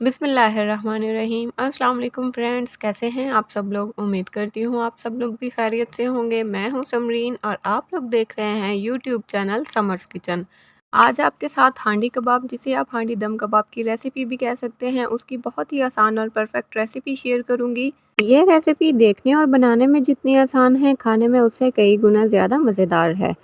बिस्मिल्लाहिर्रहमानिर्रहीम। अस्सलाम वालेकुम फ्रेंड्स, कैसे हैं आप सब लोग। उम्मीद करती हूँ आप सब लोग भी खैरियत से होंगे। मैं हूँ समरीन और आप लोग देख रहे हैं यूट्यूब चैनल समर्स किचन। आज आपके साथ हांडी कबाब, जिसे आप हांडी दम कबाब की रेसिपी भी कह सकते हैं, उसकी बहुत ही आसान और परफेक्ट रेसिपी शेयर करूँगी। ये रेसिपी देखने और बनाने में जितनी आसान है, खाने में उससे कई गुना ज़्यादा मज़ेदार है।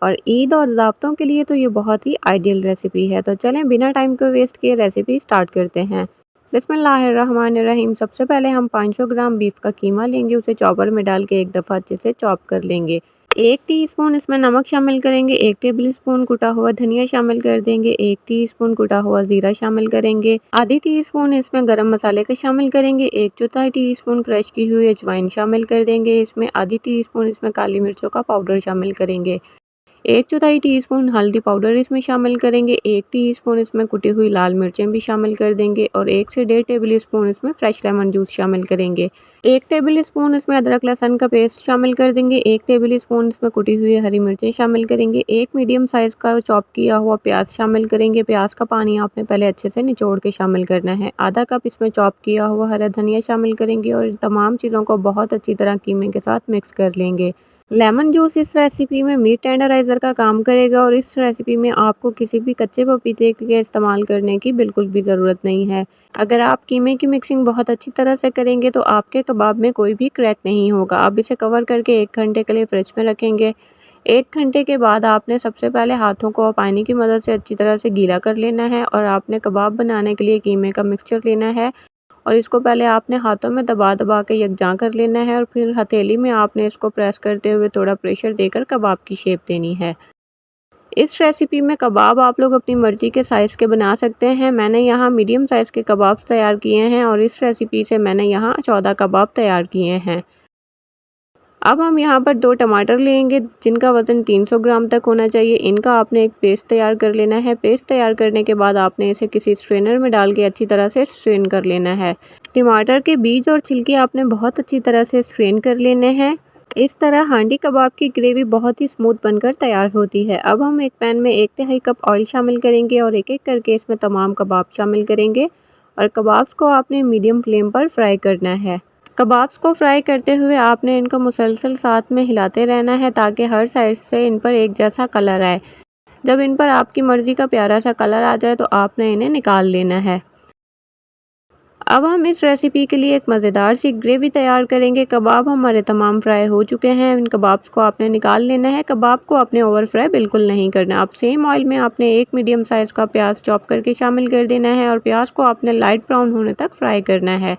और ईद और दावतों के लिए तो ये बहुत ही आइडियल रेसिपी है। तो चलें बिना टाइम को वेस्ट किए रेसिपी स्टार्ट करते हैं। बिस्मिल्लाहिर्रहमानिर्रहीम। सबसे पहले हम 500 ग्राम बीफ का कीमा लेंगे, उसे चॉपर में डाल के एक दफ़ा अच्छे से चॉप कर लेंगे। 1 टीस्पून इसमें नमक शामिल करेंगे, 1 टेबल स्पून कुटा हुआ धनिया शामिल कर देंगे, 1 टीस्पून कुटा हुआ ज़ीरा शामिल करेंगे, आधी टीस्पून इसमें गरम मसाले का शामिल करेंगे, 1/4 टीस्पून क्रश की हुई अजवाइन शामिल कर देंगे, इसमें आधी टीस्पून इसमें काली मिर्चों का पाउडर शामिल करेंगे, 1/4 टीस्पून हल्दी पाउडर इसमें शामिल करेंगे, 1 टीस्पून इसमें कुटी हुई लाल मिर्चें भी शामिल कर देंगे और 1 से 1.5 टेबल स्पून इसमें फ्रेश लेमन जूस शामिल करेंगे। 1 टेबल स्पून इसमें अदरक लहसुन का पेस्ट शामिल कर देंगे, 1 टेबल स्पून इसमें कुटी हुई हरी मिर्चें शामिल करेंगे, 1 मीडियम साइज़ का चॉप किया हुआ प्याज शामिल करेंगे। प्याज का पानी आपने पहले अच्छे से निचोड़ के शामिल करना है। आधा कप इसमें चॉप किया हुआ हरा धनिया शामिल करेंगे और इन तमाम चीज़ों को बहुत अच्छी तरह कीमे के साथ मिक्स कर लेंगे। लेमन जूस इस रेसिपी में मीट टेंडराइज़र का काम करेगा और इस रेसिपी में आपको किसी भी कच्चे पपीते के इस्तेमाल करने की बिल्कुल भी ज़रूरत नहीं है। अगर आप कीमे की मिक्सिंग बहुत अच्छी तरह से करेंगे तो आपके कबाब में कोई भी क्रैक नहीं होगा। अब इसे कवर करके 1 घंटे के लिए फ्रिज में रखेंगे। 1 घंटे के बाद आपने सबसे पहले हाथों को पानी की मदद से अच्छी तरह से गीला कर लेना है और आपने कबाब बनाने के लिए कीमे का मिक्सचर लेना है और इसको पहले आपने हाथों में दबा-दबा के यकजां कर लेना है और फिर हथेली में आपने इसको प्रेस करते हुए थोड़ा प्रेशर देकर कबाब की शेप देनी है। इस रेसिपी में कबाब आप लोग अपनी मर्ज़ी के साइज़ के बना सकते हैं। मैंने यहाँ मीडियम साइज़ के कबाब्स तैयार किए हैं और इस रेसिपी से मैंने यहाँ 14 कबाब तैयार किए हैं। अब हम यहाँ पर 2 टमाटर लेंगे जिनका वज़न 300 ग्राम तक होना चाहिए। इनका आपने एक पेस्ट तैयार कर लेना है। पेस्ट तैयार करने के बाद आपने इसे किसी स्ट्रेनर में डाल के अच्छी तरह से स्ट्रेन कर लेना है। टमाटर के बीज और छिलके आपने बहुत अच्छी तरह से स्ट्रेन कर लेने हैं। इस तरह हांडी कबाब की ग्रेवी बहुत ही स्मूथ बनकर तैयार होती है। अब हम एक पैन में 1/3 कप ऑयल शामिल करेंगे और एक-एक करके इसमें तमाम कबाब शामिल करेंगे और कबाब्स को आपने मीडियम फ्लेम पर फ्राई करना है। कबाब्स को फ्राई करते हुए आपने इनको मुसलसल साथ में हिलाते रहना है ताकि हर साइड से इन पर एक जैसा कलर आए। जब इन पर आपकी मर्ज़ी का प्यारा सा कलर आ जाए तो आपने इन्हें निकाल लेना है। अब हम इस रेसिपी के लिए एक मज़ेदार सी ग्रेवी तैयार करेंगे। कबाब हमारे तमाम फ्राई हो चुके हैं। इन कबाब्स को आपने निकाल लेना है। कबाब को आपने ओवर फ्राई बिल्कुल नहीं करना। अब सेम ऑयल में आपने 1 मीडियम साइज़ का प्याज चॉप करके शामिल कर देना है और प्याज को आपने लाइट ब्राउन होने तक फ्राई करना है।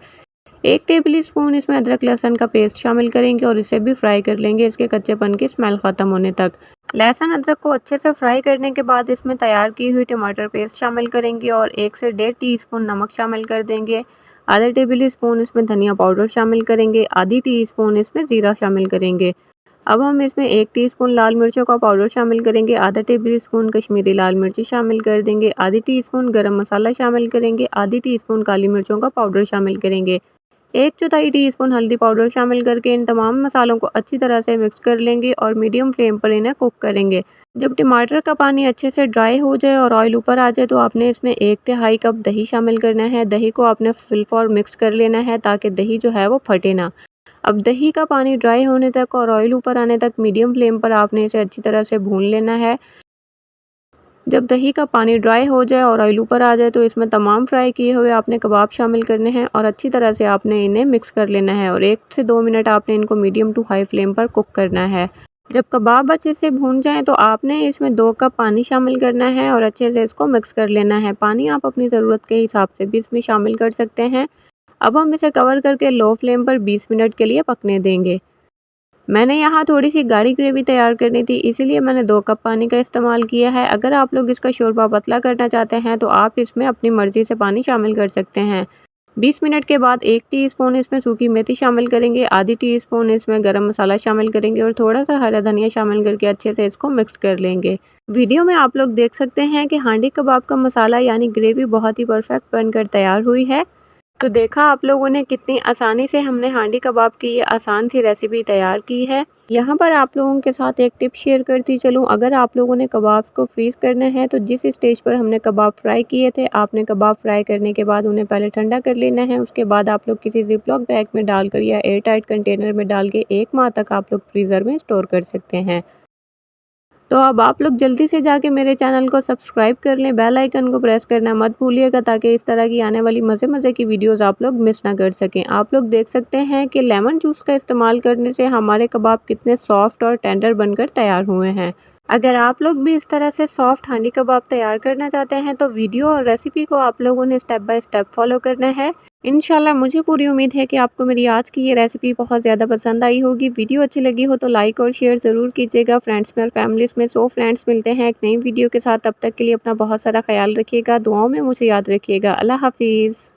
1 टेबल स्पून इसमें अदरक लहसुन का पेस्ट शामिल करेंगे और इसे भी फ्राई कर लेंगे इसके कच्चेपन की स्मेल ख़त्म होने तक। लहसुन अदरक को अच्छे से फ्राई करने के बाद इसमें तैयार की हुई टमाटर पेस्ट शामिल करेंगे और 1 से 1.5 टीस्पून नमक शामिल कर देंगे। आधा टेबल स्पून इसमें धनिया पाउडर शामिल करेंगे, आधी टीस्पून इसमें ज़ीरा शामिल करेंगे। अब हम इसमें 1 टीस्पून लाल मिर्चों का पाउडर शामिल करेंगे, आधा टेबल स्पून कश्मीरी लाल मिर्ची शामिल कर देंगे, आधी टीस्पून गरम मसाला शामिल करेंगे, आधी टीस्पून काली मिर्चों का पाउडर शामिल करेंगे, 1/4 टीस्पून हल्दी पाउडर शामिल करके इन तमाम मसालों को अच्छी तरह से मिक्स कर लेंगे और मीडियम फ्लेम पर इन्हें कुक करेंगे। जब टमाटर का पानी अच्छे से ड्राई हो जाए और ऑयल ऊपर आ जाए तो आपने इसमें 1/3 कप दही शामिल करना है। दही को आपने फिल फॉर मिक्स कर लेना है ताकि दही जो है वो फटे ना। अब दही का पानी ड्राई होने तक और ऑयल ऊपर आने तक मीडियम फ्लेम पर आपने इसे अच्छी तरह से भून लेना है। जब दही का पानी ड्राई हो जाए और ऑयल ऊपर आ जाए तो इसमें तमाम फ्राई किए हुए आपने कबाब शामिल करने हैं और अच्छी तरह से आपने इन्हें मिक्स कर लेना है और 1 से 2 मिनट आपने इनको मीडियम टू हाई फ्लेम पर कुक करना है। जब कबाब अच्छे से भून जाएँ तो आपने इसमें 2 कप पानी शामिल करना है और अच्छे से इसको मिक्स कर लेना है। पानी आप अपनी ज़रूरत के हिसाब से भी इसमें शामिल कर सकते हैं। अब हम इसे कवर करके लो फ्लेम पर 20 मिनट के लिए पकने देंगे। मैंने यहाँ थोड़ी-सी गाढ़ी ग्रेवी तैयार करनी थी, इसीलिए मैंने 2 कप पानी का इस्तेमाल किया है। अगर आप लोग इसका शोरबा पतला करना चाहते हैं तो आप इसमें अपनी मर्ज़ी से पानी शामिल कर सकते हैं। 20 मिनट के बाद 1 टीस्पून इसमें सूखी मेथी शामिल करेंगे, आधी टीस्पून इसमें गरम मसाला शामिल करेंगे और थोड़ा-सा हरा धनिया शामिल करके अच्छे से इसको मिक्स कर लेंगे। वीडियो में आप लोग देख सकते हैं कि हांडी कबाब का मसाला यानी ग्रेवी बहुत ही परफेक्ट बनकर तैयार हुई है। तो देखा आप लोगों ने कितनी आसानी से हमने हांडी कबाब की ये आसान सी रेसिपी तैयार की है। यहाँ पर आप लोगों के साथ एक टिप शेयर करती चलूँ, अगर आप लोगों ने कबाब को फ्रीज़ करना है तो जिस स्टेज पर हमने कबाब फ्राई किए थे, आपने कबाब फ्राई करने के बाद उन्हें पहले ठंडा कर लेना है। उसके बाद आप लोग किसी ज़िप-लॉक बैग में डालकर या एयर टाइट कंटेनर में डाल के 1 माह तक आप लोग फ्रीज़र में स्टोर कर सकते हैं। तो अब आप लोग जल्दी से जाके मेरे चैनल को सब्सक्राइब कर लें, बेल आइकन को प्रेस करना मत भूलिएगा, ताकि इस तरह की आने वाली मज़े-मज़े की वीडियोस आप लोग मिस ना कर सकें। आप लोग देख सकते हैं कि लेमन जूस का इस्तेमाल करने से हमारे कबाब कितने सॉफ्ट और टेंडर बनकर तैयार हुए हैं। अगर आप लोग भी इस तरह से सॉफ्ट हांडी कबाब तैयार करना चाहते हैं तो वीडियो और रेसिपी को आप लोगों ने स्टेप बाय स्टेप फॉलो करना है। इंशाल्लाह मुझे पूरी उम्मीद है कि आपको मेरी आज की ये रेसिपी बहुत ज़्यादा पसंद आई होगी। वीडियो अच्छी लगी हो तो लाइक और शेयर ज़रूर कीजिएगा फ्रेंड्स में और फैमिलीज़ में। सो फ्रेंड्स, मिलते हैं एक नई वीडियो के साथ, तब तक के लिए अपना बहुत सारा ख्याल रखिएगा, दुआओं में मुझे याद रखिएगा। अल्लाह हाफ़िज़।